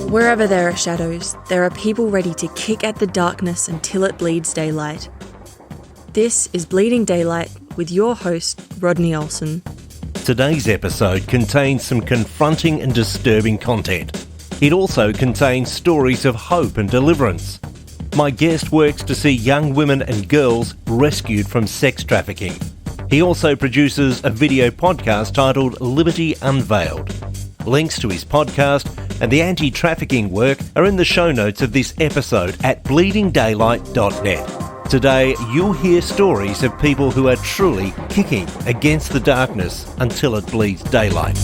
Wherever there are shadows, there are people ready to kick at the darkness until it bleeds daylight. This is Bleeding Daylight with your host, Rodney Olsen. Today's episode contains some confronting and disturbing content. It also contains stories of hope and deliverance. My guest works to see young women and girls rescued from sex trafficking. He also produces a video podcast titled Liberty Unveiled. Links to his podcast and the anti-trafficking work are in the show notes of this episode at bleedingdaylight.net. Today, you'll hear stories of people who are truly kicking against the darkness until it bleeds daylight.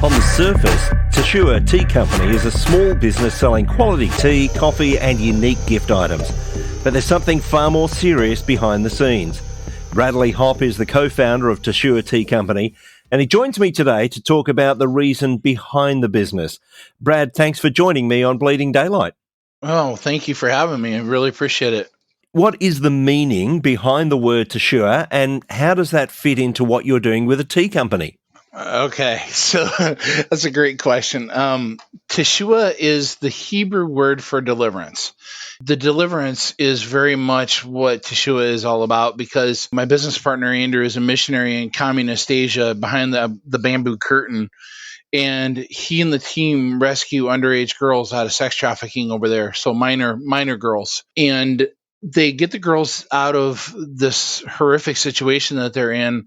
On the surface, Teshuah Tea Company is a small business selling quality tea, coffee and unique gift items. But there's something far more serious behind the scenes. Bradley Hopp is the co-founder of Teshuah Tea Company, and he joins me today to talk about the reason behind the business. Brad, thanks for joining me on Bleeding Daylight. Oh, thank you for having me. I really appreciate it. What is the meaning behind the word Teshuah, and how does that fit into what you're doing with a tea company? Okay, so that's a great question. Teshuah is the Hebrew word for deliverance. The deliverance is very much what Teshuah is all about, because my business partner, Andrew, is a missionary in communist Asia behind the bamboo curtain. And he and the team rescue underage girls out of sex trafficking over there, so minor girls. And they get the girls out of this horrific situation that they're in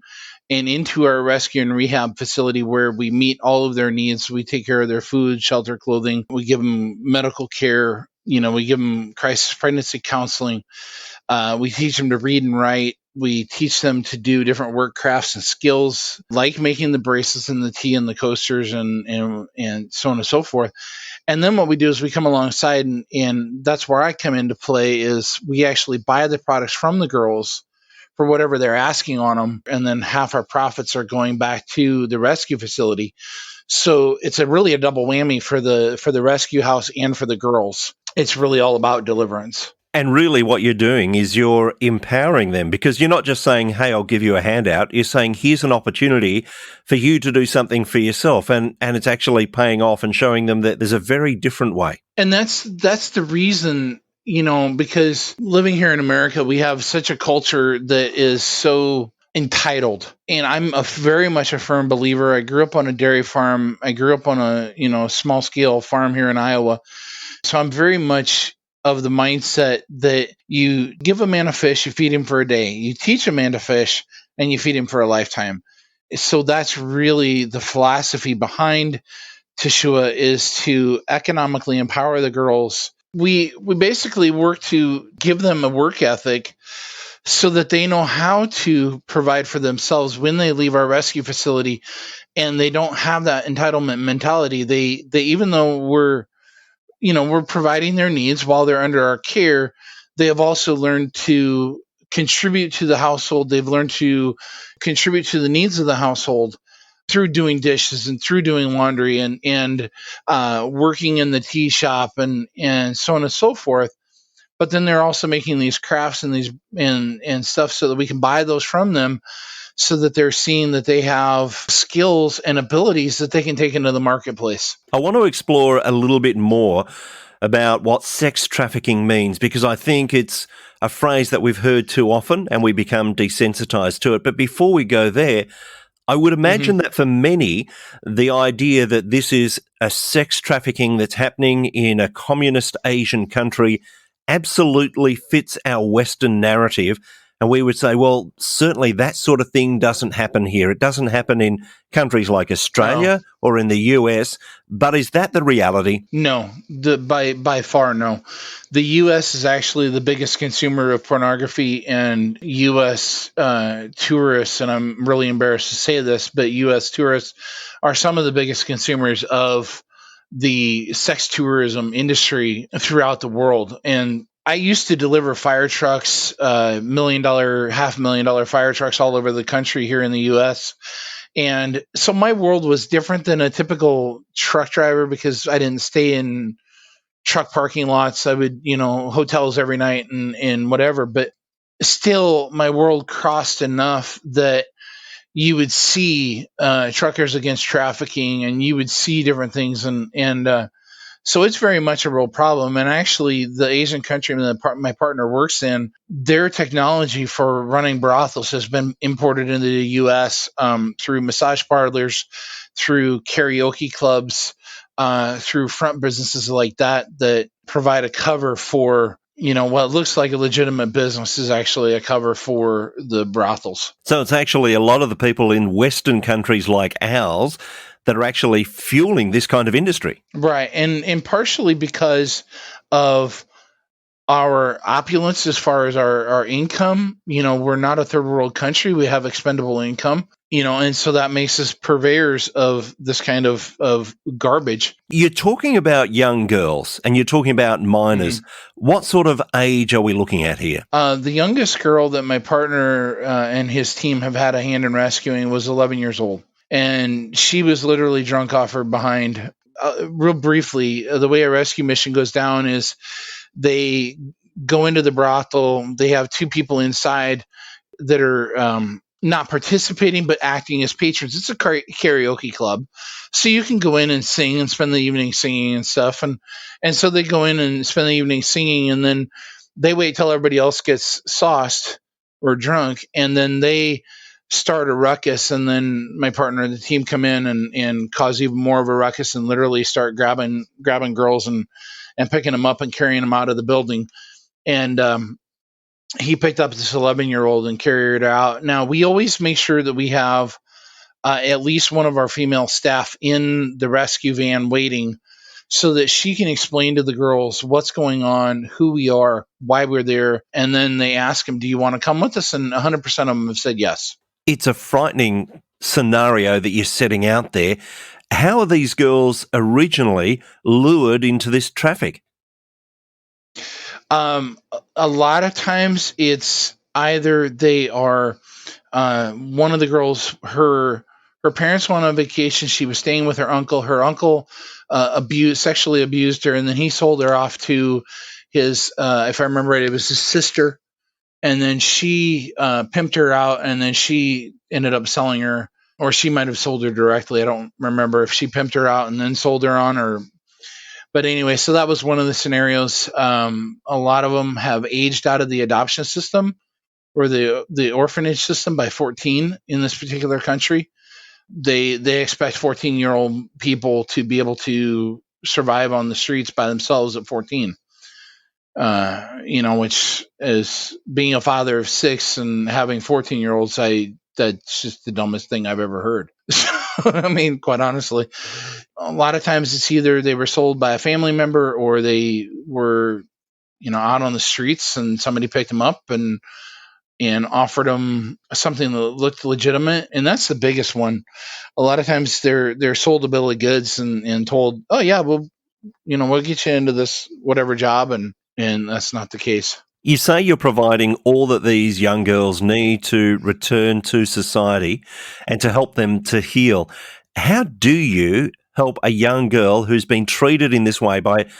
and into our rescue and rehab facility, where we meet all of their needs. We take care of their food, shelter, clothing. We give them medical care. We give them crisis pregnancy counseling. We teach them to read and write. We teach them to do different work crafts and skills, like making the bracelets and the tea and the coasters and so on and so forth. And then what we do is we come alongside, and that's where I come into play, is we actually buy the products from the girls for whatever they're asking on them, and then half our profits are going back to the rescue facility. So it's really a double whammy for the rescue house and for the girls. It's really all about deliverance. And really what you're doing is you're empowering them, because you're not just saying, hey, I'll give you a handout. You're saying, here's an opportunity for you to do something for yourself. And it's actually paying off and showing them that there's a very different way. And that's the reason, because living here in America, we have such a culture that is so entitled. And I'm very much a firm believer. I grew up on a dairy farm. I grew up on a, small scale farm here in Iowa. So I'm very much of the mindset that you give a man a fish, you feed him for a day. You teach a man to fish, and you feed him for a lifetime. So that's really the philosophy behind Teshuah, is to economically empower the girls. We basically work to give them a work ethic so that they know how to provide for themselves when they leave our rescue facility, and they don't have that entitlement mentality. They even though we're providing their needs while they're under our care, they have also learned to contribute to the household. They've learned to contribute to the needs of the household through doing dishes and through doing laundry and working in the tea shop and so on and so forth. But then they're also making these crafts and these and stuff so that we can buy those from them, so that they're seeing that they have skills and abilities that they can take into the marketplace. I want to explore a little bit more about what sex trafficking means, because I think it's a phrase that we've heard too often and we become desensitized to it. But before we go there, I would imagine that for many, the idea that this is a sex trafficking that's happening in a communist Asian country absolutely fits our Western narrative. And we would say, well, certainly that sort of thing doesn't happen here. It doesn't happen in countries like Australia or in the US. But is that the reality? No, by far, no. The US is actually the biggest consumer of pornography, and US tourists, and I'm really embarrassed to say this, but US tourists are some of the biggest consumers of the sex tourism industry throughout the world. And I used to deliver fire trucks, $1 million, $500,000 fire trucks all over the country here in the U.S. And so my world was different than a typical truck driver, because I didn't stay in truck parking lots. I would, hotels every night and whatever. But still, my world crossed enough that you would see truckers against trafficking, and you would see different things, and so it's very much a real problem. And actually, the Asian country that my partner works in, their technology for running brothels has been imported into the U.S. Through massage parlors, through karaoke clubs, through front businesses like that provide a cover for, what looks like a legitimate business is actually a cover for the brothels. So it's actually a lot of the people in Western countries like ours that are actually fueling this kind of industry. Right. And partially because of our opulence as far as our income. We're not a third world country. We have expendable income, and so that makes us purveyors of this kind of garbage. You're talking about young girls and you're talking about minors. Mm-hmm. What sort of age are we looking at here? The youngest girl that my partner and his team have had a hand in rescuing was 11 years old. And she was literally drunk off her behind. Real briefly, the way a rescue mission goes down is they go into the brothel. They have two people inside that are not participating but acting as patrons. It's a karaoke club, so you can go in and sing and spend the evening singing and stuff. And so they go in and spend the evening singing, and then they wait till everybody else gets sauced or drunk, and then they start a ruckus. And then my partner and the team come in and cause even more of a ruckus and literally start grabbing girls and picking them up and carrying them out of the building. And he picked up this 11-year-old and carried her out. Now, we always make sure that we have at least one of our female staff in the rescue van waiting so that she can explain to the girls what's going on, who we are, why we're there. And then they ask them, do you want to come with us? And 100% of them have said yes. It's a frightening scenario that you're setting out there. How are these girls originally lured into this traffic? A lot of times it's either they are one of the girls, her parents went on vacation. She was staying with her uncle. Her uncle sexually abused her, and then he sold her off to his, if I remember right, it was his sister. And then she pimped her out, and then she ended up selling her, or she might have sold her directly. I don't remember if she pimped her out and then sold her on. But anyway, so that was one of the scenarios. A lot of them have aged out of the adoption system or the orphanage system by 14 in this particular country. They expect 14-year-old people to be able to survive on the streets by themselves at 14. Which is, being a father of 6 and having 14-year-olds, that's just the dumbest thing I've ever heard. I mean, quite honestly, a lot of times it's either they were sold by a family member or they were, out on the streets and somebody picked them up and offered them something that looked legitimate. And that's the biggest one. A lot of times they're sold a bill of goods and told, oh yeah, we'll get you into this whatever job, and that's not the case. You say you're providing all that these young girls need to return to society and to help them to heal. How do you help a young girl who's been treated in this way by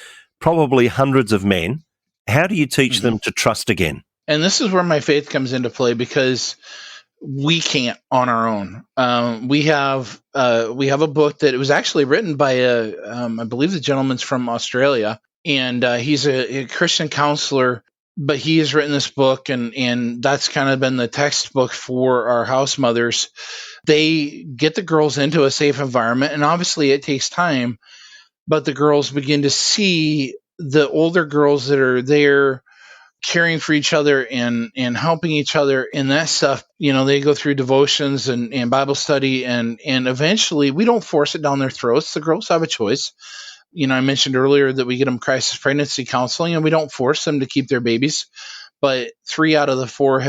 probably hundreds of men? How do you teach them to trust again? And this is where my faith comes into play, because we can't on our own. We have a book that it was actually written by I believe the gentleman's from Australia, and he's a Christian counselor, but he has written this book, and that's kind of been the textbook for our house mothers. They get the girls into a safe environment, and obviously it takes time, but the girls begin to see the older girls that are there caring for each other and helping each other and that stuff. They go through devotions and Bible study, and eventually we don't force it down their throats. The girls have a choice. I mentioned earlier that we get them crisis pregnancy counseling, and we don't force them to keep their babies, but 3 out of the 4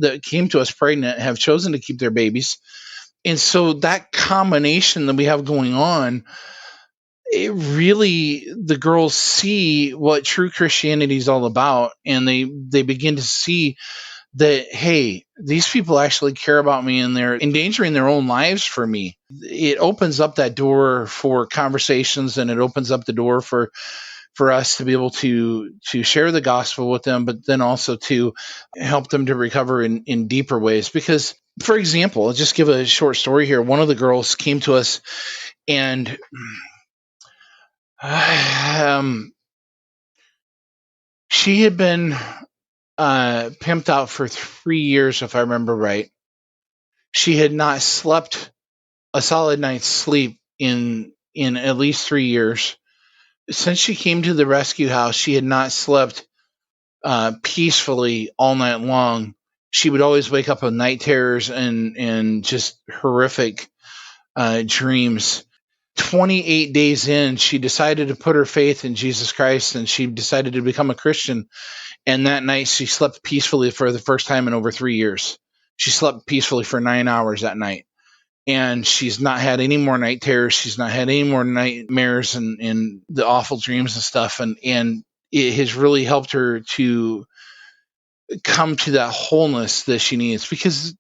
that came to us pregnant have chosen to keep their babies. And so that combination that we have going on, it really, the girls see what true Christianity is all about, and they begin to see that, hey, these people actually care about me and they're endangering their own lives for me. It opens up that door for conversations, and it opens up the door for us to be able to share the gospel with them, but then also to help them to recover in deeper ways. Because For example, I'll just give a short story here. One of the girls came to us, and she had been pimped out for 3 years, if I remember right. She had not slept a solid night's sleep in at least 3 years. Since she came to the rescue house, she had not slept peacefully all night long. She would always wake up with night terrors and just horrific dreams. 28 days in, she decided to put her faith in Jesus Christ, and she decided to become a Christian. And that night, she slept peacefully for the first time in over 3 years. She slept peacefully for 9 hours that night. And she's not had any more night terrors. She's not had any more nightmares and the awful dreams and stuff. And it has really helped her to come to that wholeness that she needs, because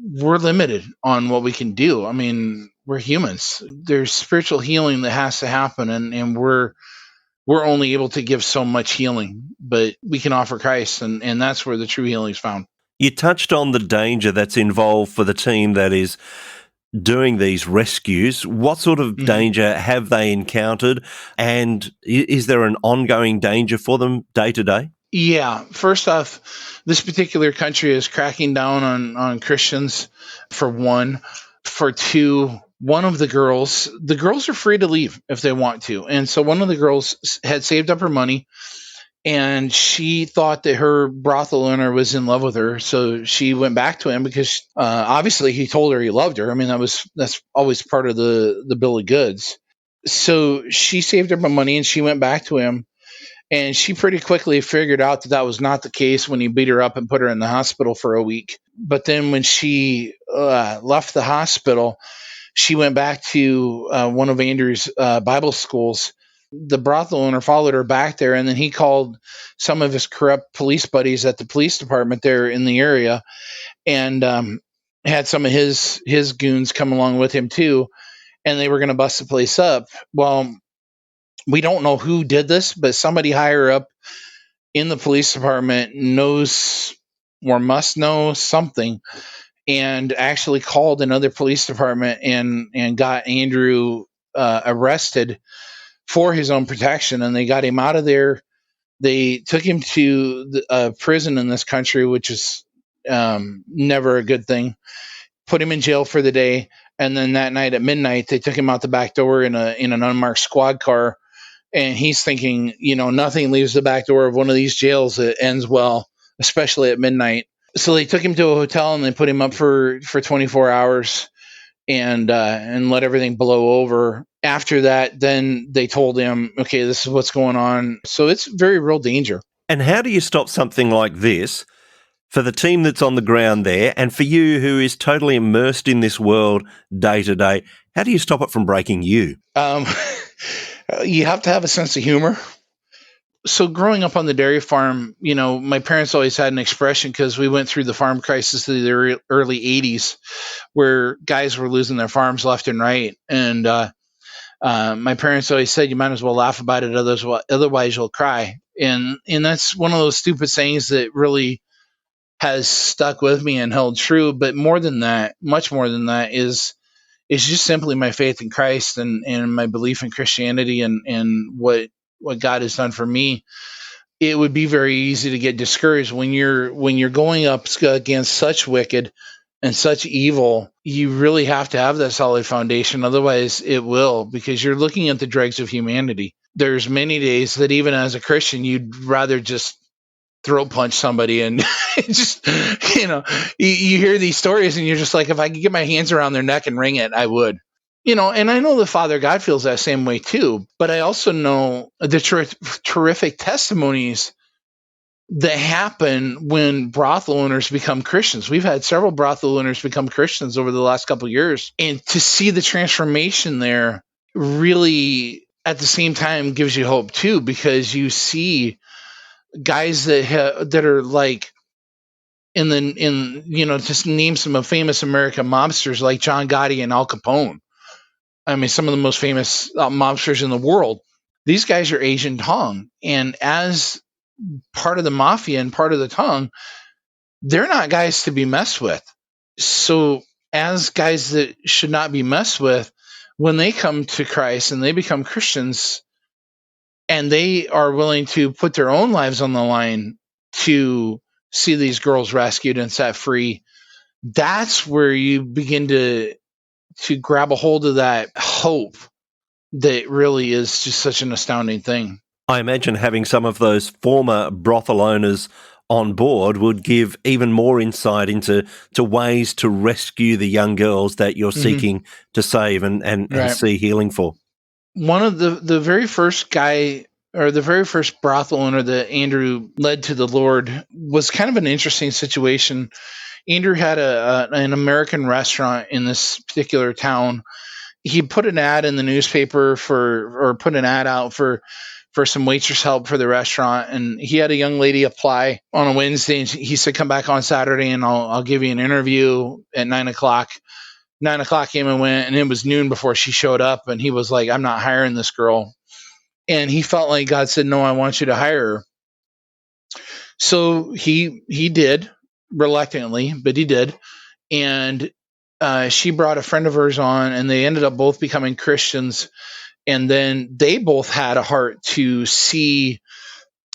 we're limited on what we can do. I mean, we're humans. There's spiritual healing that has to happen, and we're only able to give so much healing, but we can offer Christ, and that's where the true healing is found. You touched on the danger that's involved for the team that is doing these rescues. What sort of danger have they encountered, and is there an ongoing danger for them day to day? Yeah. First off, this particular country is cracking down on Christians, for one. For two, one of the girls are free to leave if they want to. And so one of the girls had saved up her money, and she thought that her brothel owner was in love with her. So she went back to him because obviously he told her he loved her. I mean, that's always part of the bill of goods. So she saved up her money and she went back to him. And she pretty quickly figured out that was not the case when he beat her up and put her in the hospital for a week. But then when she left the hospital, she went back to one of Andrew's Bible schools. The brothel owner followed her back there, and then he called some of his corrupt police buddies at the police department there in the area, and had some of his goons come along with him too, and they were going to bust the place up. Well, we don't know who did this, but somebody higher up in the police department knows or must know something, and actually called another police department and got Andrew arrested for his own protection. And they got him out of there. They took him to a prison in this country, which is never a good thing. Put him in jail for the day. And then that night at midnight, they took him out the back door in an unmarked squad car. And he's thinking, nothing leaves the back door of one of these jails that ends well, especially at midnight. So they took him to a hotel and they put him up for 24 hours and let everything blow over. After that, then they told him, okay, this is what's going on. So it's very real danger. And how do you stop something like this for the team that's on the ground there, and for you who is totally immersed in this world day to day? How do you stop it from breaking you? You have to have a sense of humor. So growing up on the dairy farm, my parents always had an expression, because we went through the farm crisis of the early 80s where guys were losing their farms left and right. And my parents always said, you might as well laugh about it, otherwise you'll cry. And that's one of those stupid sayings that really has stuck with me and held true. But more than that, much more than that, is just simply my faith in Christ and my belief in Christianity and what God has done for me. It would be very easy to get discouraged when you're going up against such wicked and such evil. You really have to have that solid foundation. Otherwise it will, because you're looking at the dregs of humanity. There's many days that even as a Christian, you'd rather just throat punch somebody and just, you hear these stories and you're just like, if I could get my hands around their neck and wring it, I would. And I know the Father God feels that same way too, but I also know the terrific testimonies that happen when brothel owners become Christians. We've had several brothel owners become Christians over the last couple of years, and to see the transformation there really at the same time gives you hope too, because you see guys that are like just name some famous American mobsters like John Gotti and Al Capone. I mean, some of the most famous mobsters in the world. These guys are Asian Tong, and as part of the mafia and part of the Tong, they're not guys to be messed with. So as guys that should not be messed with, when they come to Christ and they become Christians and they are willing to put their own lives on the line to see these girls rescued and set free, that's where you begin to grab a hold of that hope that really is just such an astounding thing. I imagine having some of those former brothel owners on board would give even more insight into ways to rescue the young girls that you're seeking to save and Right. see healing for. One of the very first guy, or the very first brothel owner that Andrew led to the Lord, was kind of an interesting situation. Andrew had an American restaurant in this particular town. He put an ad in the newspaper or put an ad out for some waitress help for the restaurant, and he had a young lady apply on a Wednesday, and he said, "Come back on Saturday, and I'll give you an interview at 9:00." 9:00 came and went, and it was noon before she showed up, and he was like, "I'm not hiring this girl." And he felt like God said, "No, I want you to hire her." So he did, reluctantly, but he did. And she brought a friend of hers on, and they ended up both becoming Christians. And then they both had a heart to see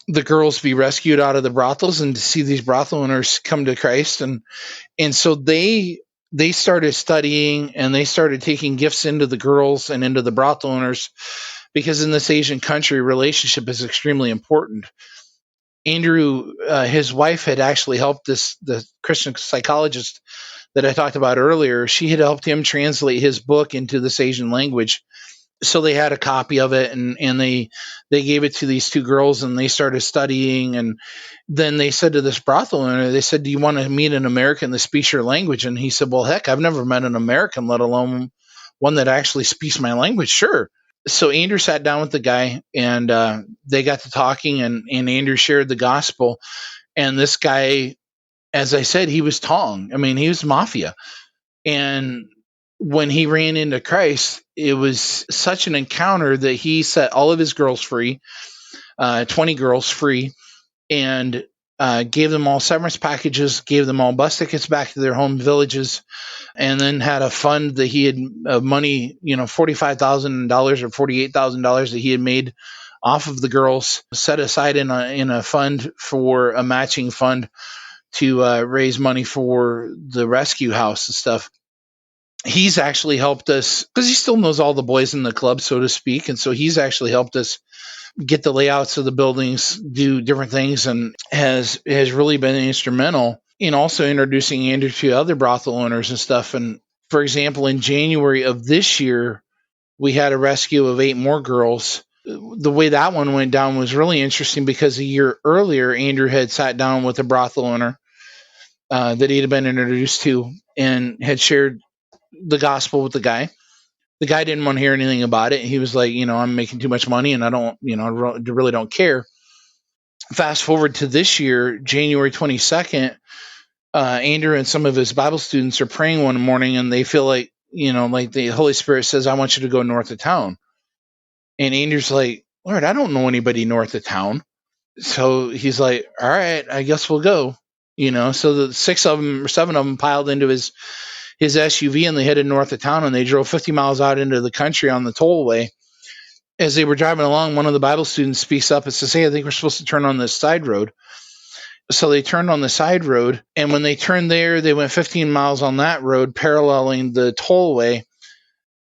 the girls be rescued out of the brothels and to see these brothel owners come to Christ. And so they started studying, and they started taking gifts into the girls and into the brothel owners, because in this Asian country, relationship is extremely important. Andrew, his wife, had actually helped the Christian psychologist that I talked about earlier. She had helped him translate his book into this Asian language. So they had a copy of it, and they gave it to these two girls, and they started studying. And then they said to this brothel owner, they said, "Do you want to meet an American that speaks your language?" And he said, "Well, heck, I've never met an American, let alone one that actually speaks my language. Sure." So Andrew sat down with the guy, and they got to talking, and Andrew shared the gospel. And this guy, as I said, he was Tong. I mean, he was mafia. And when he ran into Christ, it was such an encounter that he set all of his girls free, 20 girls free, and gave them all severance packages, gave them all bus tickets back to their home villages, and then had a fund that he had money, $45,000 or $48,000 that he had made off of the girls, set aside in a fund for a matching fund to raise money for the rescue house and stuff. He's actually helped us, because he still knows all the boys in the club, so to speak. And so he's actually helped us get the layouts of the buildings, do different things, and has really been instrumental in also introducing Andrew to other brothel owners and stuff. And for example, in January of this year, we had a rescue of 8 more girls. The way that one went down was really interesting, because a year earlier, Andrew had sat down with a brothel owner that he had been introduced to, and had shared the gospel with the guy. The guy didn't want to hear anything about it. He was like, "I'm making too much money, and I don't, really don't care." Fast forward to this year, January 22nd, Andrew and some of his Bible students are praying one morning, and they feel like, like the Holy Spirit says, "I want you to go north of town." And Andrew's like, "Lord, I don't know anybody north of town." So he's like, "All right, I guess we'll go." So the 6 of them or 7 of them piled into his SUV, and they headed north of town, and they drove 50 miles out into the country on the tollway. As they were driving along, one of the Bible students speaks up and says, "Hey, I think we're supposed to turn on this side road." So they turned on the side road, and when they turned there, they went 15 miles on that road, paralleling the tollway.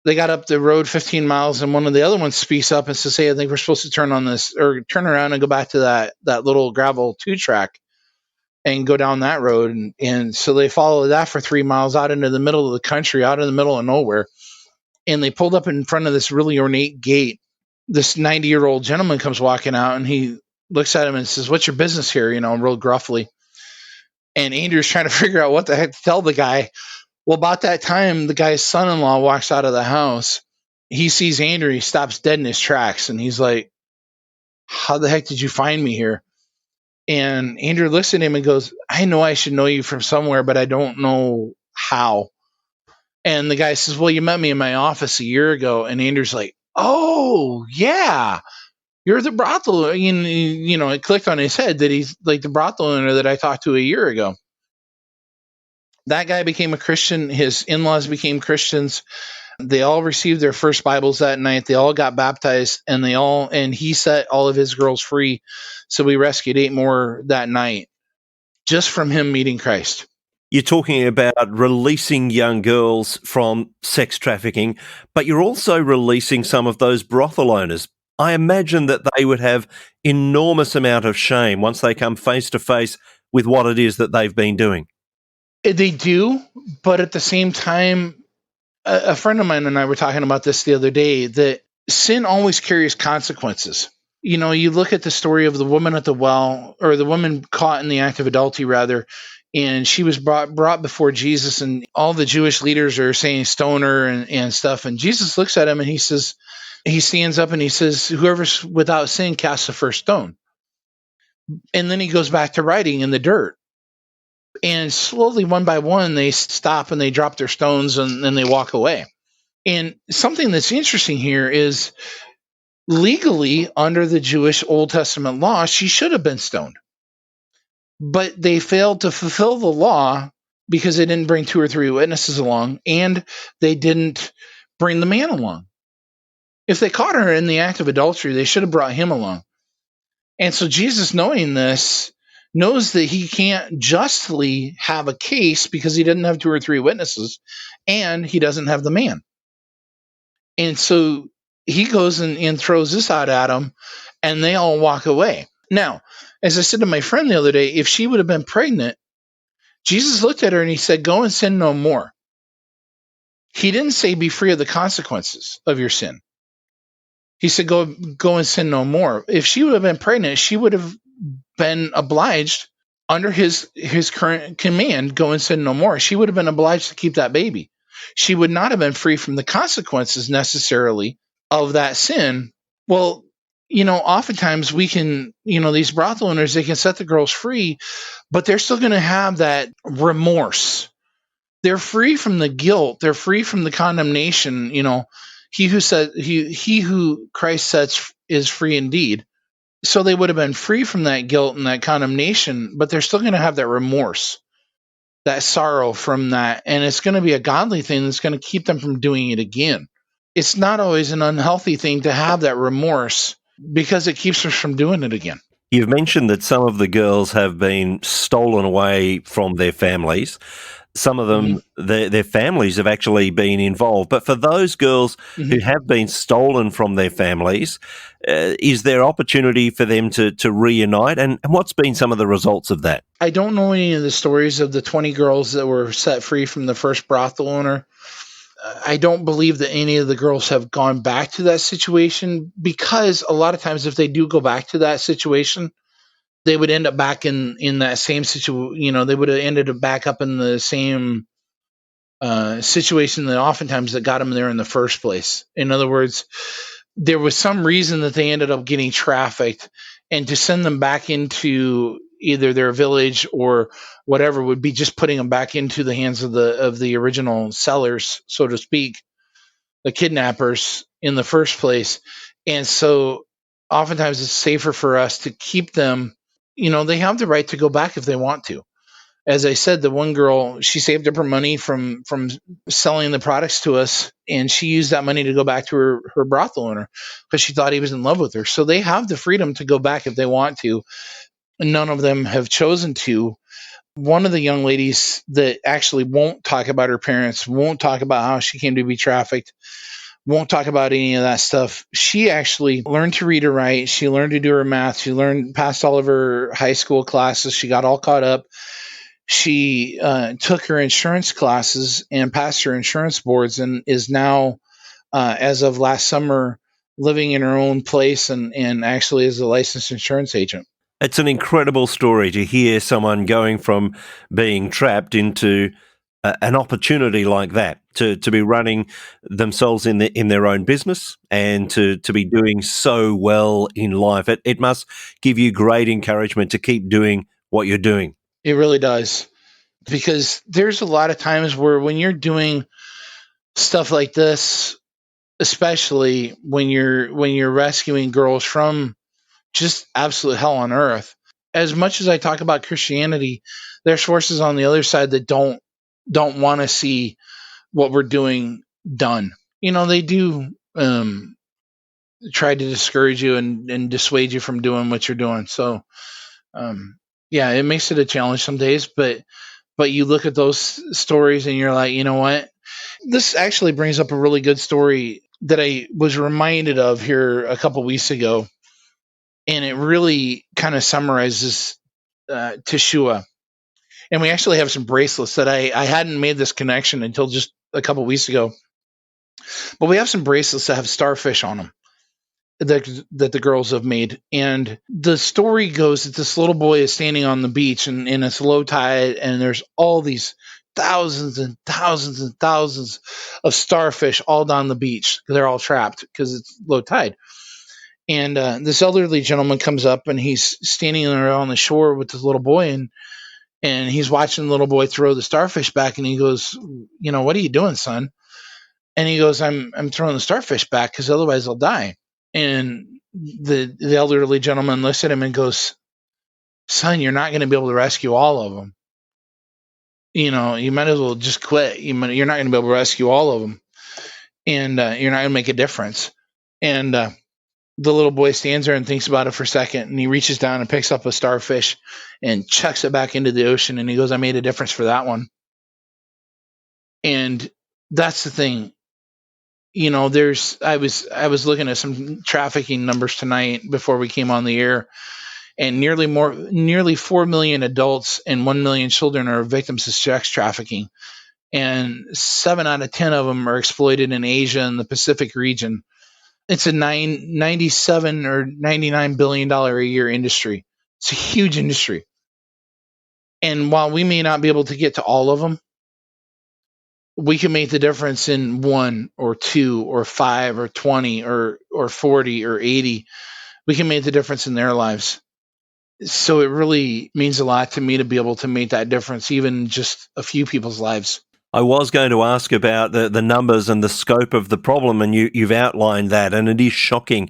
They got up the road 15 miles, and one of the other ones speaks up and says, "Hey, I think we're supposed to turn on this, or turn around and go back to that little gravel 2-track and go down that road." And so they followed that for 3 miles out into the middle of the country, out in the middle of nowhere. And they pulled up in front of this really ornate gate. This 90-year-old gentleman comes walking out, and he looks at him and says, "What's your business here?" Real gruffly. And Andrew's trying to figure out what the heck to tell the guy. Well, about that time, the guy's son-in-law walks out of the house. He sees Andrew. He stops dead in his tracks, and he's like, "How the heck did you find me here?" And Andrew looks at him and goes, "I know I should know you from somewhere, but I don't know how." And the guy says, "Well, you met me in my office a year ago." And Andrew's like, "Oh, yeah, you're the brothel." It clicked on his head that he's like the brothel owner that I talked to a year ago. That guy became a Christian. His in-laws became Christians. They all received their first Bibles that night. They all got baptized, and he set all of his girls free. So we rescued 8 more that night just from him meeting Christ. You're talking about releasing young girls from sex trafficking, but you're also releasing some of those brothel owners. I imagine that they would have enormous amount of shame once they come face to face with what it is that they've been doing. They do, but at the same time, a friend of mine and I were talking about this the other day, that sin always carries consequences. You know, you look at the story of the woman at the well, or the woman caught in the act of adultery, rather, and she was brought before Jesus, and all the Jewish leaders are saying stone her and stuff. And Jesus looks at him and he stands up and he says, whoever's without sin casts the first stone. And then he goes back to writing in the dirt. And slowly, one by one, they stop and they drop their stones and then they walk away. And something that's interesting here is, legally, under the Jewish Old Testament law, she should have been stoned. But they failed to fulfill the law because they didn't bring 2 or 3 witnesses along, and they didn't bring the man along. If they caught her in the act of adultery, they should have brought him along. And so Jesus, knowing this, knows that he can't justly have a case because he didn't have 2 or 3 witnesses, and he doesn't have the man. And so he goes and throws this out at him, and they all walk away. Now, as I said to my friend the other day, if she would have been pregnant, Jesus looked at her and he said, go and sin no more. He didn't say be free of the consequences of your sin. He said, go and sin no more. If she would have been pregnant, she would have been obliged under his current command, go and sin no more. She would have been obliged to keep that baby. She would not have been free from the consequences necessarily of that sin. Well, you know, oftentimes we can, you know, these brothel owners, they can set the girls free, but they're still going to have that remorse. They're free from the guilt. They're free from the condemnation. You know, he who Christ sets is free indeed. So they would have been free from that guilt and that condemnation, but they're still going to have that remorse, that sorrow from that. And it's going to be a godly thing that's going to keep them from doing it again. It's not always an unhealthy thing to have that remorse because it keeps us from doing it again. You've mentioned that some of the girls have been stolen away from their families. Some of them, their families have actually been involved. But for those girls who have been stolen from their families, is there opportunity for them to reunite? And what's been some of the results of that? I don't know any of the stories of the 20 girls that were set free from the first brothel owner. I don't believe that any of the girls have gone back to that situation, because a lot of times if they do go back to that situation, they would end up back in that same situation. You know, they would have ended up back up in the same situation that oftentimes that got them there in the first place. In other words, there was some reason that they ended up getting trafficked, and to send them back into either their village or whatever would be just putting them back into the hands of the original sellers, so to speak, the kidnappers in the first place. And so oftentimes it's safer for us to keep them. You know, they have the right to go back if they want to. As I said, the one girl, she saved up her money from selling the products to us, and she used that money to go back to her brothel owner because she thought he was in love with her. So they have the freedom to go back if they want to. None of them have chosen to. One of the young ladies that actually won't talk about her parents, won't talk about how she came to be trafficked, won't talk about any of that stuff. She actually learned to read and write. She learned to do her math. She passed all of her high school classes. She got all caught up. She took her insurance classes and passed her insurance boards, and is now, as of last summer, living in her own place and actually is a licensed insurance agent. It's an incredible story to hear someone going from being trapped into an opportunity like that, to be running themselves in their own business and to be doing so well in life. It must give you great encouragement to keep doing what you're doing. It really does, because there's a lot of times where when you're doing stuff like this, especially when you're rescuing girls from just absolute hell on earth, as much as I talk about Christianity, there's forces on the other side that don't don't want to see what we're doing done. They do try to discourage you and dissuade you from doing what you're doing. So, yeah, it makes it a challenge some days, but you look at those stories and you're like, you know what? This actually brings up a really good story that I was reminded of here a couple weeks ago, and it really kind of summarizes Teshuah. And we actually have some bracelets that I hadn't made this connection until just a couple weeks ago. But we have some bracelets that have starfish on them that the girls have made. And the story goes that this little boy is standing on the beach and it's low tide, and there's all these thousands and thousands and thousands of starfish all down the beach. They're all trapped because it's low tide. And this elderly gentleman comes up and he's standing there on the shore with this little boy, and he's watching the little boy throw the starfish back, and he goes, what are you doing, son? And he goes, I'm throwing the starfish back because otherwise they'll die. And the elderly gentleman looks at him and goes, son, you're not going to be able to rescue all of them. You might as well just quit. You're not going to be able to rescue all of them. And you're not going to make a difference. And the little boy stands there and thinks about it for a second. And he reaches down and picks up a starfish and chucks it back into the ocean. And he goes, I made a difference for that one. And that's the thing. I was looking at some trafficking numbers tonight before we came on the air, and nearly 4 million adults and 1 million children are victims of sex trafficking, and 7 out of 10 of them are exploited in Asia and the Pacific region. It's a 97 or $99 billion a year industry. It's a huge industry. And while we may not be able to get to all of them, we can make the difference in 1 or 2 or 5 or 20 or 40 or 80. We can make the difference in their lives. So it really means a lot to me to be able to make that difference, even just a few people's lives. I was going to ask about the numbers and the scope of the problem, and you've outlined that, and it is shocking.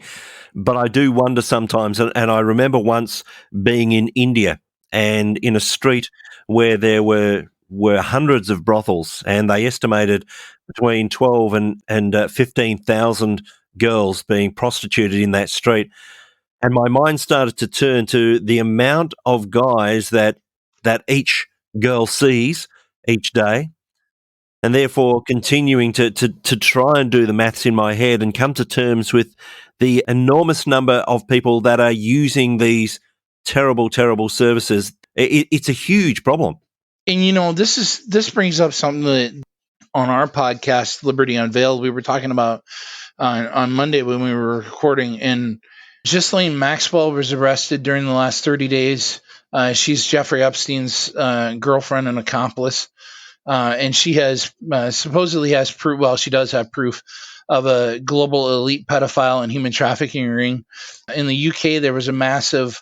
But I do wonder sometimes, and I remember once being in India and in a street where there were hundreds of brothels, and they estimated between 12 and 15,000 girls being prostituted in that street. And my mind started to turn to the amount of guys that each girl sees each day, and therefore continuing to try and do the maths in my head and come to terms with the enormous number of people that are using these terrible, terrible services. It's a huge problem. And this brings up something that on our podcast, Liberty Unveiled, we were talking about on Monday when we were recording. And Ghislaine Maxwell was arrested during the last 30 days. She's Jeffrey Epstein's girlfriend and accomplice. And she has supposedly has proof. Well, she does have proof of a global elite pedophile and human trafficking ring. In the UK, there was a massive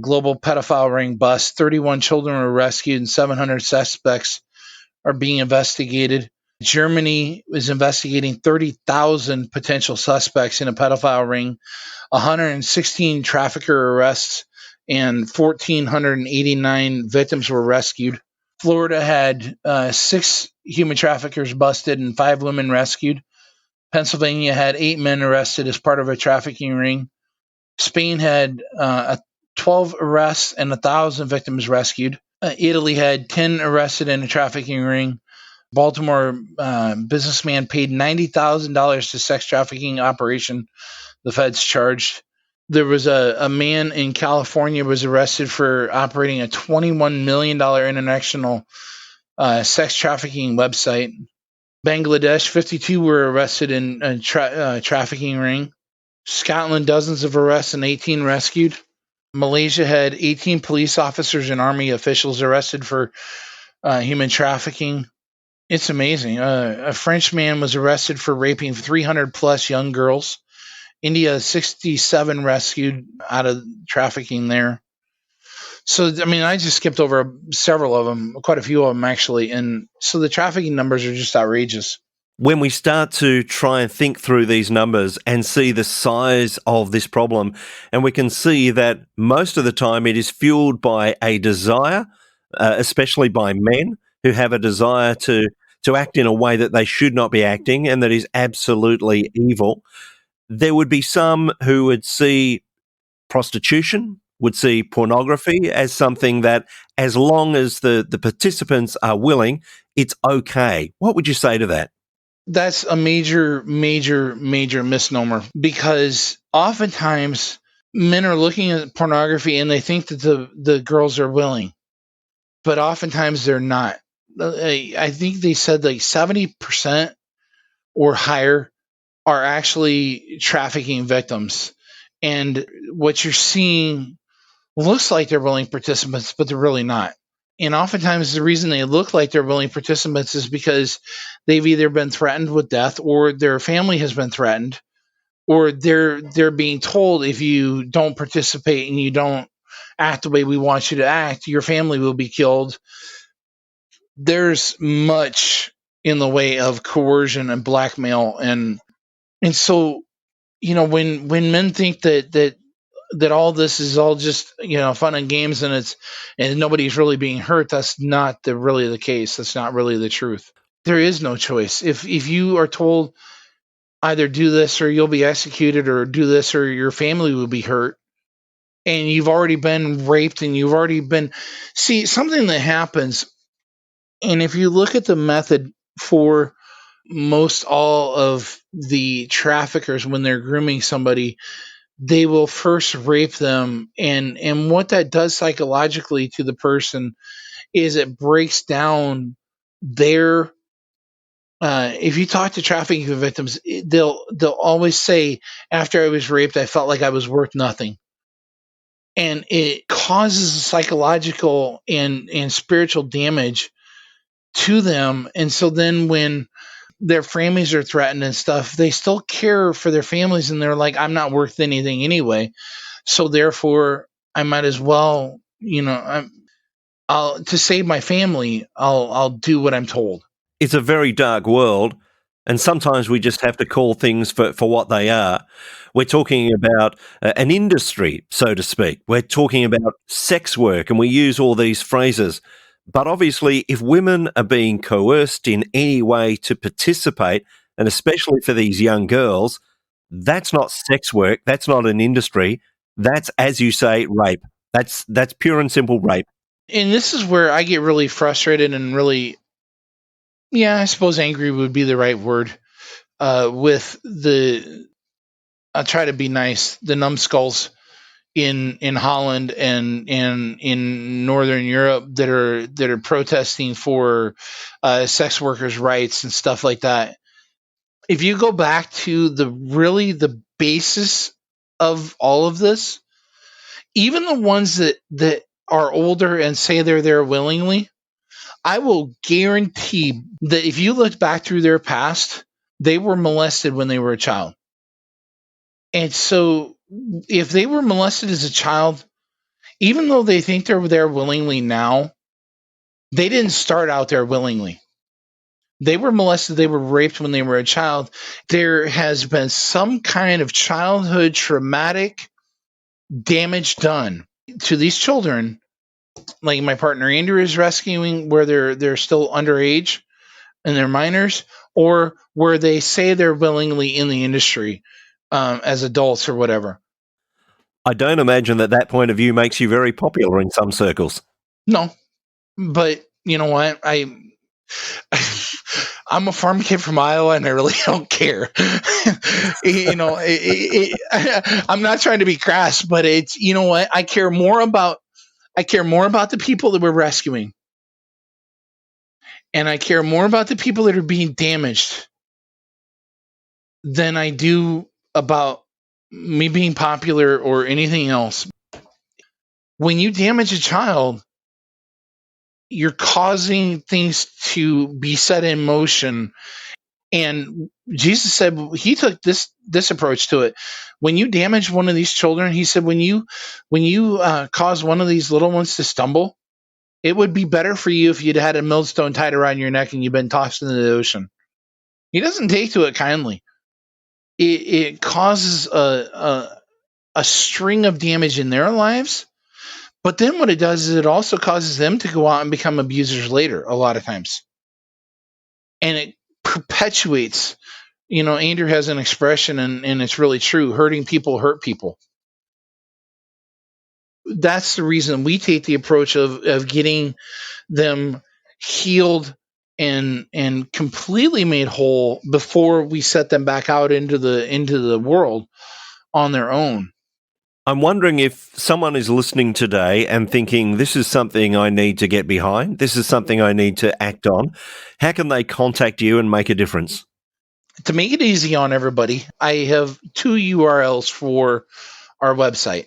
global pedophile ring bust. 31 children were rescued and 700 suspects are being investigated. Germany is investigating 30,000 potential suspects in a pedophile ring, 116 trafficker arrests, and 1,489 victims were rescued. Florida had 6 human traffickers busted and 5 women rescued. Pennsylvania had 8 men arrested as part of a trafficking ring. Spain had 12 arrests and 1,000 victims rescued. Italy had 10 arrested in a trafficking ring. Baltimore businessman paid $90,000 to sex trafficking operation. The feds charged. There was a man in California was arrested for operating a $21 million international sex trafficking website. Bangladesh, 52 were arrested in a trafficking ring. Scotland, dozens of arrests and 18 rescued. Malaysia had 18 police officers and army officials arrested for human trafficking. It's amazing. A French man was arrested for raping 300 plus young girls. India, 67 rescued out of trafficking there. So, I mean, I just skipped over several of them, quite a few of them actually. And so the trafficking numbers are just outrageous. When we start to try and think through these numbers and see the size of this problem, and we can see that most of the time it is fueled by a desire, especially by men, who have a desire to act in a way that they should not be acting and that is absolutely evil. There would be some who would see prostitution, would see pornography as something that, as long as the participants are willing, it's okay. What would you say to that? That's a major, major, major misnomer, because oftentimes men are looking at pornography and they think that the girls are willing, but oftentimes they're not. I think they said like 70% or higher are actually trafficking victims. And what you're seeing looks like they're willing participants, but they're really not. And oftentimes the reason they look like they're willing participants is because they've either been threatened with death, or their family has been threatened, or they're being told, if you don't participate and you don't act the way we want you to act, your family will be killed. There's much in the way of coercion and blackmail, and so, when men think that all this is all just, fun and games, and nobody's really being hurt, that's not really the case. That's not really the truth. There is no choice. If you are told either do this or you'll be executed, or do this or your family will be hurt, and you've already been raped, and you've already been, see, something that happens, and if you look at the method for most all of the traffickers when they're grooming somebody, they will first rape them, and what that does psychologically to the person is it breaks down their, if you talk to trafficking victims, they'll always say, after I was raped, I felt like I was worth nothing. And it causes psychological and spiritual damage to them. And so then when their families are threatened and stuff, they still care for their families, and they're like, I'm not worth anything anyway. So therefore, I might as well, I'll, to save my family, I'll do what I'm told. It's a very dark world, and sometimes we just have to call things for what they are. We're talking about an industry, so to speak. We're talking about sex work, and we use all these phrases. But obviously, if women are being coerced in any way to participate, and especially for these young girls, that's not sex work. That's not an industry. That's, as you say, rape. That's pure and simple rape. And this is where I get really frustrated and really, yeah, I suppose angry would be the right word, with I'll try to be nice, the numbskulls in Holland and in Northern Europe that are protesting for sex workers' rights and stuff like that. If you go back to the basis of all of this, even the ones that are older and say they're there willingly, I will guarantee that if you look back through their past, they were molested when they were a child. And so if they were molested as a child, even though they think they're there willingly now, they didn't start out there willingly. They were molested, they were raped when they were a child. There has been some kind of childhood traumatic damage done to these children, like my partner Andrew is rescuing, where they're still underage and they're minors, or where they say they're willingly in the industry as adults or whatever. I don't imagine that point of view makes you very popular in some circles. No, but you know what? I'm a farm kid from Iowa, and I really don't care. I'm not trying to be crass, but it's, you know what? I care more about the people that we're rescuing, and I care more about the people that are being damaged than I do about me being popular or anything else. When you damage a child, you're causing things to be set in motion. And Jesus said he took this approach to it. When you damage one of these children, he said, when you cause one of these little ones to stumble, it would be better for you if you'd had a millstone tied around your neck and you've been tossed into the ocean. He doesn't take to it kindly. It causes a string of damage in their lives, But then what it does is it also causes them to go out and become abusers later, a lot of times. And it perpetuates, Andrew has an expression, and it's really true: hurting people hurt people. That's the reason we take the approach of getting them healed and completely made whole before we set them back out into the world on their own. I'm wondering if someone is listening today and thinking, this is something I need to get behind, this is something I need to act on. How can they contact you and make a difference? To make it easy on everybody, I have 2 URLs for our website.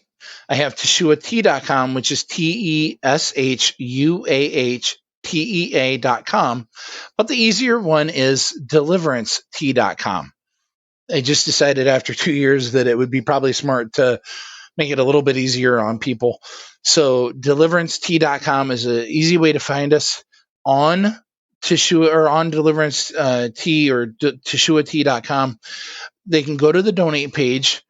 I have teshuahtea.com, which is TESHUAHTEA.com. But the easier one is DeliveranceTea.com. I just decided after 2 years that it would be probably smart to make it a little bit easier on people. So DeliveranceTea.com is an easy way to find us on Teshuah or on Deliverance Tea or TeshuahTea.com. They can go to the donate page,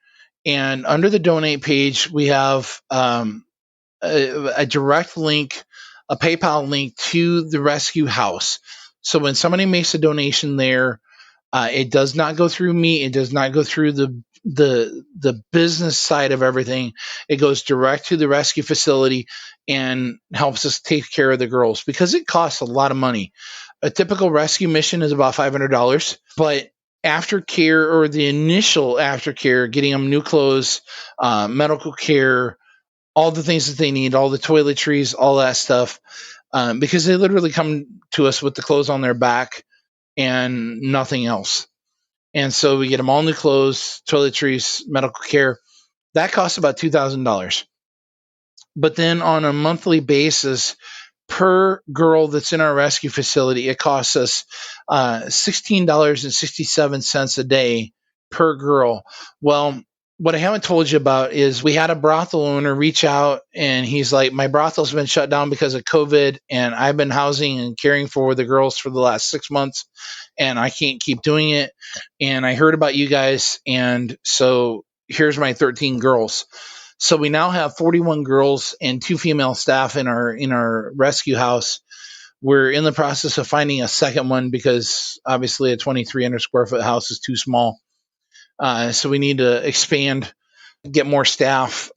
and under the donate page, we have a direct link, a PayPal link to the rescue house. So when somebody makes a donation there, it does not go through me. It does not go through the business side of everything. It goes direct to the rescue facility and helps us take care of the girls, because it costs a lot of money. A typical rescue mission is about $500, but aftercare, or the initial aftercare, getting them new clothes, medical care, all the things that they need, all the toiletries, all that stuff, because they literally come to us with the clothes on their back and nothing else. And so we get them all new clothes, toiletries, medical care. That costs about $2,000. But then on a monthly basis, per girl that's in our rescue facility, it costs us $16.67 a day per girl. Well, what I haven't told you about is we had a brothel owner reach out, and he's like, my brothel's been shut down because of COVID, and I've been housing and caring for the girls for the last 6 months, and I can't keep doing it. And I heard about you guys, and so here's my 13 girls. So we now have 41 girls and 2 female staff in our rescue house. We're in the process of finding a second one, because obviously a 2,300 square foot house is too small. So we need to expand, get more staff.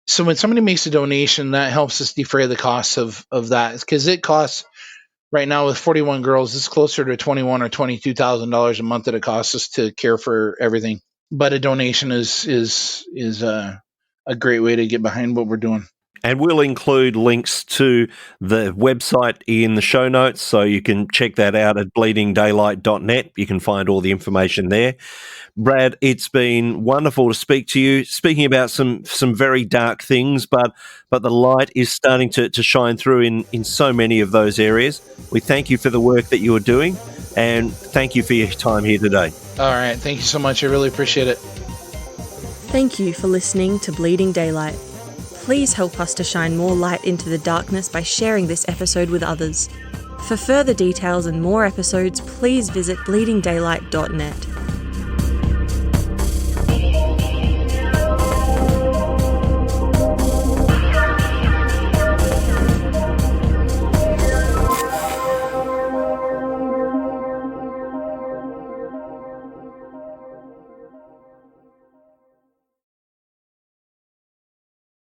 So when somebody makes a donation, that helps us defray the costs of that, because it costs right now with 41 girls, it's closer to $21,000 or $22,000 a month that it costs us to care for everything. But a donation is a great way to get behind what we're doing. And we'll include links to the website in the show notes, so you can check that out at bleedingdaylight.net. You can find all the information there. Brad, it's been wonderful to speak to you, speaking about some very dark things, but the light is starting to shine through in so many of those areas. We thank you for the work that you are doing, and thank you for your time here today. All right. Thank you so much. I really appreciate it. Thank you for listening to Bleeding Daylight. Please help us to shine more light into the darkness by sharing this episode with others. For further details and more episodes, please visit bleedingdaylight.net.